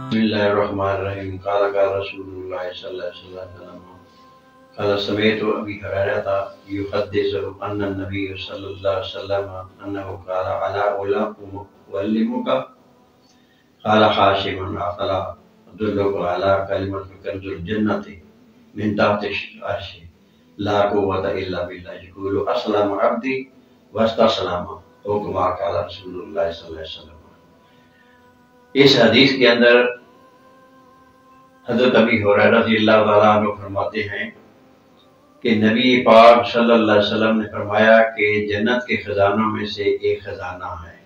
بسم الله الرحمن الرحيم قال رسول الله صلى الله عليه وسلم قال سمعت أبي هريرة يحدث أن النبي صلى الله عليه وسلم أنه قال على أعلمك قال حاشم أفلا أدلك على كلمة كنز الجنة من تحت العرش لا قوة إلا بالله يقول أسلم عبدي واستسلم او كما قال رسول اللہ صلی اللہ علیہ وسلم۔ اس حدیث کے اندر حضرت ابی ہریرہ رضی اللہ تعالیٰ عنہ فرماتے ہیں کہ نبی پاک صلی اللہ علیہ وسلم نے فرمایا کہ جنت کے خزانوں میں سے ایک خزانہ ہے،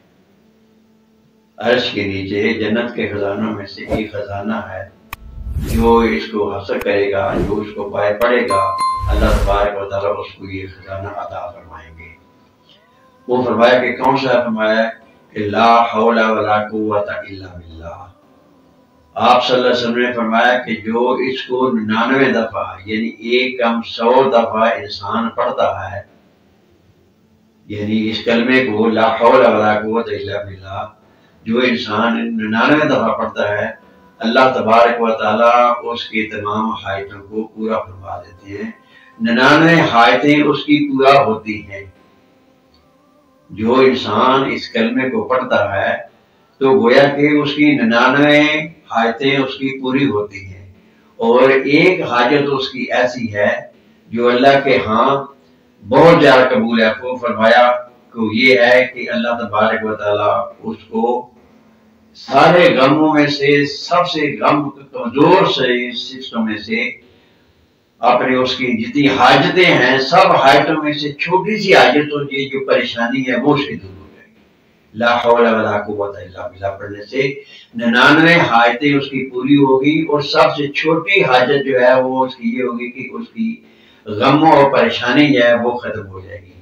عرش کے نیچے جنت کے خزانوں میں سے ایک خزانہ ہے، جو اس کو حاصل کرے گا، جو اس کو پائے پڑے گا، اللہ تبارک و تعالیٰ اس کو یہ خزانہ عطا فرمائیں گے۔ وہ فرمایا کہ کون سا؟ فرمایا کہ لا حول ولا قوت الا باللہ۔ آپ صلی اللہ علیہ وسلم نے فرمایا کہ جو اس کو 99 دفعہ یعنی ایک کم 100 دفعہ انسان پڑھتا ہے، یعنی اس کلمے کو لا حول ولا قوت الا باللہ جو انسان 99 دفعہ پڑھتا ہے، اللہ تبارک و تعالیٰ اس کی تمام حاجتوں کو پورا فرما دیتے ہیں۔ 99 حاجتیں اس کی پورا ہوتی ہیں۔ جو انسان اس کلمے کو پڑھتا ہے تو گویا کہ اس کی 99 حاجتیں اس کی پوری ہوتی ہیں، اور ایک حاجت اس کی ایسی ہے جو اللہ کے ہاں بہت زیادہ قبول ہے۔ وہ فرمایا کہ یہ ہے کہ اللہ تبارک و تعالیٰ اس کو سارے غموں میں سے سب سے غم کمزور سے سسٹم میں سے اپنے اس کی جتنی حاجتیں ہیں سب حاجتوں میں سے چھوٹی سی حاجت ہوتی ہے، جو پریشانی ہے وہ سے دور ہو جائے گی۔ لا حول ولا قوت الا باللہ پڑھنے سے 99 حاجتیں اس کی پوری ہوگی، اور سب سے چھوٹی حاجت جو ہے وہ اس کی یہ ہوگی کہ اس کی غم اور پریشانی جو ہے وہ ختم ہو جائے گی۔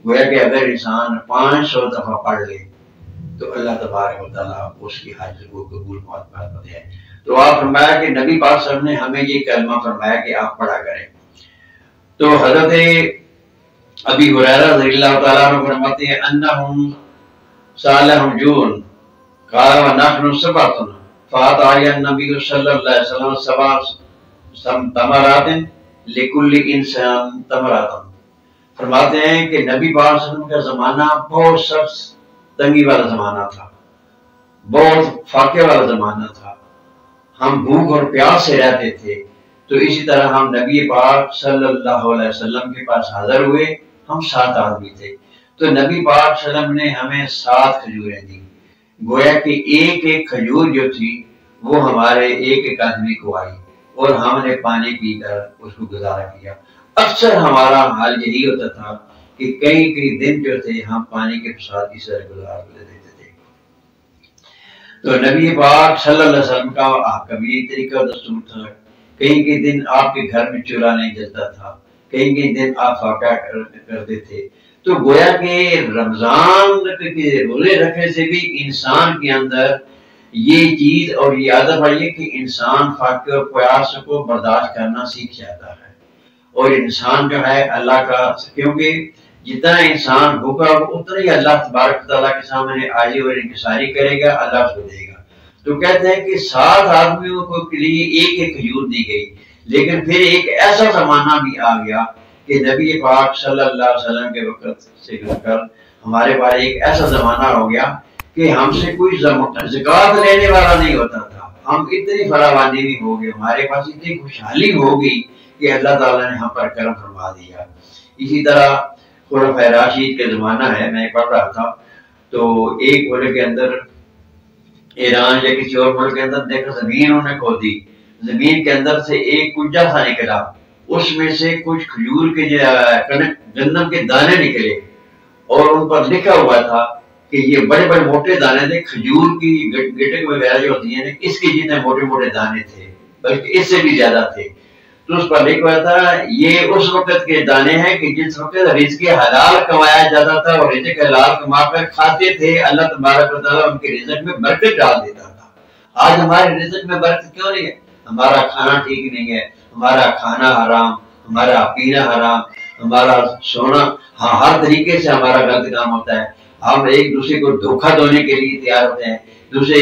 گویا کہ اگر انسان 500 دفعہ پڑھ لے تو اللہ تبارک و تعالیٰ اس کی حاجت کو قبول فرماتے ہیں۔ تو آپ فرمایا کہ نبی پاک صلی اللہ علیہ وسلم نے ہمیں یہ کلمہ فرمایا کہ آپ پڑھا کریں۔ تو حضرت ابی ہریرہ رضی اللہ تعالیٰ عنہ فرماتے ہیں انہم سالہم جون قال ونحن سبعۃ فاطعی النبی صلی اللہ علیہ وسلم 7 تمرات لکل انسان تمرات۔ فرماتے ہیں کہ نبی پاک صلی اللہ علیہ وسلم کا زمانہ بہت سخت تنگی والا زمانہ تھا، بہت فاقے والا زمانہ تھا، ہم بھوک اور پیاس سے رہتے تھے۔ تو اسی طرح ہم نبی پاک صلی اللہ علیہ وسلم کے پاس حاضر ہوئے، ہم 7 آدمی تھے، تو نبی پاک صلی اللہ علیہ وسلم نے ہمیں 7 کھجوریں دی۔ گویا کہ ایک ایک کھجور جو تھی وہ ہمارے ایک ایک آدمی کو آئی، اور ہم نے پانی پی کر اس کو گزارا کیا۔ اکثر ہمارا حال یہی ہوتا تھا کہ کئی دن جو تھے ہم پانی کے ساتھ اس طرح گزار دیتے تھے۔ تو نبی پاک صلی اللہ علیہ وسلم کا کبھی طریقہ دستور تھا، کئی دن آپ کے گھر میں چولہا نہیں جلتا تھا، کئی دن آپ فاقہ کرتے تھے۔ تو گویا کہ رمضان کے روزے رکھنے سے بھی انسان کے اندر یہ چیز اور یہ عادت پڑی ہے کہ انسان فاقے اور پیاس کو برداشت کرنا سیکھ جاتا ہے، اور انسان جو ہے اللہ کا، کیونکہ جتنا انسان ہوگا اتنا ہی اللہ تبارک تعالیٰ کے سامنے عاجزی اور انکساری کرے گا، اللہ اس کو دے گا۔ تو کہتے ہیں کہ 7 آدمیوں کو کے لیے ایک ایک کھجور دی گئی، لیکن پھر ایک ایسا زمانہ بھی آ گیا کہ نبی پاک صلی اللہ علیہ وسلم کے وقت سے لے کر ہمارے پاس ایک ایسا زمانہ ہو گیا کہ ہم سے کوئی زکوٰۃ لینے والا نہیں ہوتا تھا۔ ہم اتنی فراوانی بھی ہو گئے، ہمارے پاس اتنی خوشحالی ہو گئی کہ اللہ تعالیٰ نے ہم پر کرم فرما دیا۔ اسی طرح خلفائے راشدین کے زمانہ ہے، میں پڑھ رہا تھا تو ایک ملک کے اندر، ایران یا کسی اور ملک کے اندر دیکھا زمین انہوں نے کھودی، زمین کے اندر سے ایک کنجا سا نکلا، اس میں سے کچھ کھجور کے گندم کے دانے نکلے، اور ان پر لکھا ہوا تھا کہ یہ بڑے بڑے موٹے دانے تھے، کھجور کی گٹک وغیرہ جو ہوتی ہیں اس کے جتنے موٹے موٹے دانے تھے، بلکہ اس سے بھی زیادہ تھے۔ تو اس پر لکھا تھا یہ اس وقت کے دانے ہیں کہ جس وقت رزق حلال کمایا جاتا تھا اور رزق حلال کما کر کھاتے تھے، اللہ تبارک و تعالیٰ ان کے رزق میں برکت ڈال دیتا تھا۔ آج ہمارے رزق میں برکت کیوں نہیں ہے؟ ہمارا کھانا ٹھیک نہیں ہے، ہمارا کھانا حرام، ہمارا پینا حرام، ہمارا سونا، ہر طریقے سے ہمارا غلط کام ہوتا ہے۔ ہم ایک دوسرے کو دھوکہ دینے کے لیے تیار ہوتے ہیں، دوسرے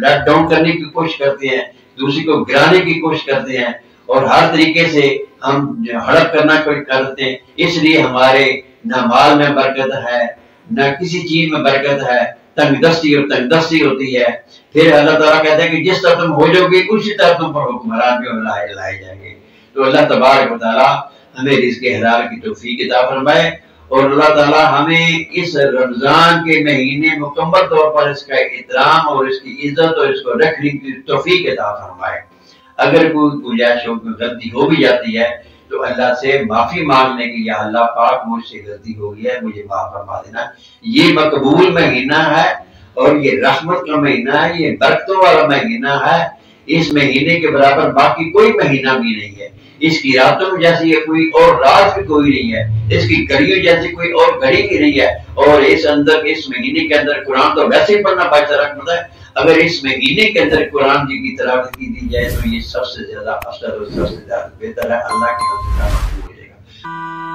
لیٹ ڈاؤن کرنے کی کوشش کرتے ہیں، دوسرے کو گرانے کی کوشش کرتے ہیں، اور ہر طریقے سے ہم ہڑپ کرنا کرتے ہیں۔ اس لیے ہمارے نہ مال میں برکت ہے، نہ کسی چیز میں برکت ہے، تنگ دستی اور تنگ دستی ہوتی ہے۔ پھر اللہ تعالیٰ کہتا ہے کہ جس طرح تم ہو جاؤ گے اسی طرح تم پر حکمران بھی لائے جائیں گے۔ تو اللہ تبارک و تعالیٰ ہمیں رزق حلال کی توفیق عطا فرمائے، اور اللہ تعالیٰ ہمیں اس رمضان کے مہینے مکمل طور پر اس کا احترام اور اس کی عزت اور اس کو رکھنے کی توفیق عطا فرمائے۔ اگر کوئی گنجائش ہو، کوئی غلطی ہو بھی جاتی ہے تو اللہ سے معافی مانگنے کی، یا اللہ پاک مجھ سے غلطی ہو گئی ہے مجھے معاف فرما دینا۔ یہ مقبول مہینہ ہے اور یہ رحمت کا مہینہ ہے، یہ برکتوں والا مہینہ ہے۔ اس مہینے کے برابر باقی کوئی مہینہ بھی نہیں ہے۔ اس کی راتوں جیسی کوئی اور رات بھی کوئی نہیں ہے، اس کی گھڑیوں جیسی کوئی اور گھڑی بھی نہیں ہے۔ اور اس مہینے کے اندر قرآن تو ویسے ہی پڑھنا باعث رحمت ہے، اگر اس مہینے کے اندر قرآن جی کی تلاوت کی دی جائے تو یہ سب سے زیادہ افضل اور سب سے زیادہ بہتر ہے، اللہ کی طرف سے ہو جائے گا۔